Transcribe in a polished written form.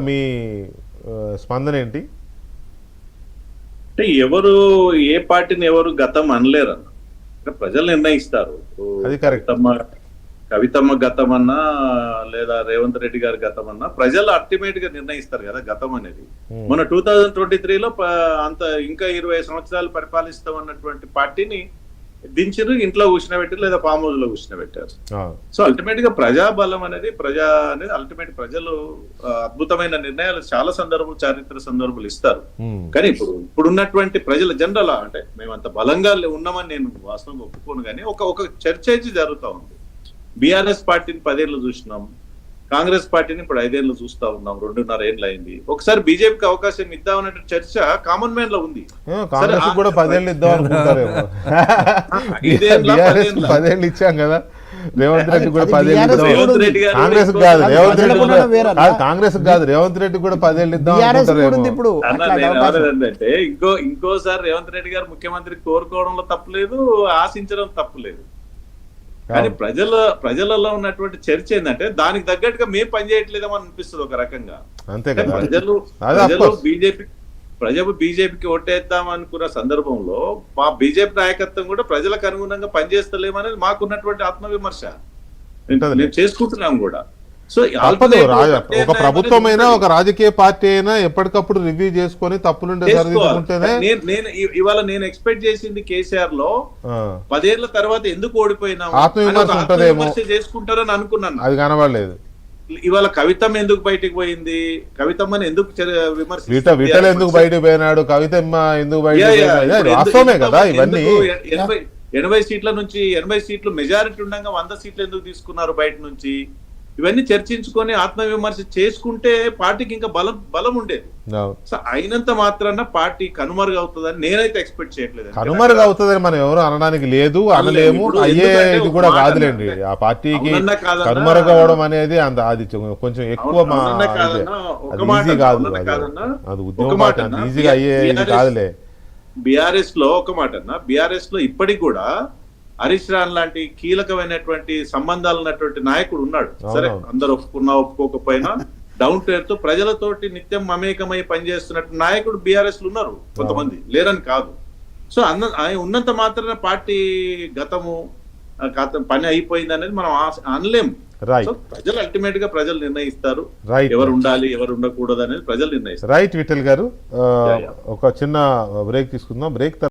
మీ స్పందన ఏంటి? అంటే ఎవరు ఏ పార్టీని ఎవరు గతం అనలేరు అన్న, ప్రజలు నిర్ణయిస్తారు. అది కరెక్ట్. కవితమ్మ గతం అన్నా లేదా రేవంత్ రెడ్డి గారి గతం అన్నా ప్రజలు అల్టిమేట్ గా నిర్ణయిస్తారు కదా గతం అనేది. మన 2023లో అంత ఇంకా 20 సంవత్సరాలు పరిపాలిస్తాం అన్నటువంటి పార్టీని దించారు, ఇంట్లో కూర్చునబెట్టారు లేదా ఫామ్ హౌస్ లో కూర్చునబెట్టారు. సో అల్టిమేట్ గా ప్రజాబలం అనేది అల్టిమేట్ ప్రజలు అద్భుతమైన నిర్ణయాలు చాలా చారిత్ర సందర్భాలు ఇస్తారు. కానీ ఇప్పుడున్నటువంటి ప్రజల జనరల్ అంటే మేము అంత బలంగా ఉన్నామని నేను వాస్తవంగా ఒప్పుకోను, కానీ ఒక చర్చ అయితే జరుగుతూ ఉంది. బీఆర్ఎస్ పార్టీని 10 ఏళ్ళు చూసినాం, కాంగ్రెస్ పార్టీని ఇప్పుడు 5 ఏళ్ళు చూస్తా ఉన్నాం, 2.5 ఏళ్ళు అయింది. ఒకసారి బీజేపీకి అవకాశం ఇద్దామనే చర్చ కామన్ మ్యాన్ లో ఉంది. కాంగ్రెస్ కూడా 10 ఏళ్ళు ఇద్దాం అనుకుంటారేమో. 10 ఏళ్ళు ఇచ్చాం కదా, రేవంత్ రెడ్డి కూడా 10 ఏళ్ళు ఇద్దాం. కాంగ్రెస్ కాదు రేవంత్ రెడ్డి కూడా 10 ఏళ్ళు ఇద్దాం అనుకుంటారేమో. అంటే ఇంకోసారి రేవంత్ రెడ్డి గారు ముఖ్యమంత్రి కోరుకోవడంలో తప్పులేదు, ఆశించడం తప్పులేదు. కానీ ప్రజలలో ఉన్నటువంటి చర్చ ఏంటంటే దానికి తగ్గట్టుగా మేము పనిచేయట్లేదని అనిపిస్తుంది ఒక రకంగా. అంతే కదా, ప్రజలు బీజేపీకి ఓటేద్దాం అనుకున్న సందర్భంలో మా బీజేపీ నాయకత్వం కూడా ప్రజలకు అనుగుణంగా పనిచేస్తలేమనేది మాకున్నటువంటి ఆత్మవిమర్శ మేము చేసుకుంటున్నాం కూడా. సో ఒక ప్రభుత్వం అయినా ఒక రాజకీయ పార్టీ అయినా ఎప్పటికప్పుడు రివ్యూ చేసుకొని తప్పులుంటే సరిదిద్దుకుంటేనే. ఇవాళ నేను ఎక్స్పెక్ట్ చేసింది కేసీఆర్ లో 10 ఏళ్ల తర్వాత ఎందుకు ఓడిపోయినా ఆత్మవిమర్శ చేసుకుంటారని అనుకున్నాను, అది కనబడలేదు. ఇవాళ కవితమ్మ ఎందుకు బయటకు పోయింది, కవితమ్మని ఎందుకు విఠల్ ఎందుకు బయటకు పోయినాడు, కవితమ్మ ఎందుకు బయటకు వాస్తవమే కదా. ఇవన్నీ 80 సీట్ల నుంచి 80 సీట్లు మెజారిటీ ఉండగా 100 సీట్లు ఎందుకు తీసుకున్నారు బయట నుంచి, ఇవన్నీ చర్చించుకొని ఆత్మవిమర్శ చేసుకుంటే పార్టీకి ఇంకా బలం ఉండేది. సో అయినంత మాత్రాన పార్టీ కనుమరుగు అవుతుందని నేనైతే ఎక్స్పెక్ట్ చేయట్లేదు. కనుమరుగు అవుతుందని మనం ఎవరు అనడానికి లేదు, అనలేము, అయ్యే ఇది కూడా కాదులేండి. ఆ పార్టీకి కనుమరుగు అవడం అనేది అది కొంచెం ఎక్కువ ఈజీ కాదు, అది ఉద్యమం ఈజీగా అయ్యే ఇది కాదులే. బీఆర్ఎస్ లో ఒక మాట అన్న, బీఆర్ఎస్ లో ఇప్పటికి కూడా హరీష్ రావు లాంటి కీలకమైనటువంటి సంబంధాలు ఉన్నటువంటి నాయకుడు ఉన్నాడు. సరే అందరు ఒప్పుకోకపోయినా డౌన్ టు ఎర్త్ ప్రజలతోటి నిత్యం మమేకమై పనిచేస్తున్నట్టు నాయకుడు బీఆర్ఎస్ లో ఉన్నారు, కొంతమంది లేరని కాదు. సో ఉన్నంత మాత్రాన పార్టీ గతము పని అయిపోయింది అనేది మనం అనలేము. ప్రజలు అల్టిమేట్ గా ప్రజలు నిర్ణయిస్తారు ఎవరు ఉండాలి ఎవరు ఉండకూడదు అనేది ప్రజలు నిర్ణయిస్తారు. రైట్ విఠల్ గారు, ఒక చిన్న బ్రేక్ తీసుకుందాం. బ్రేక్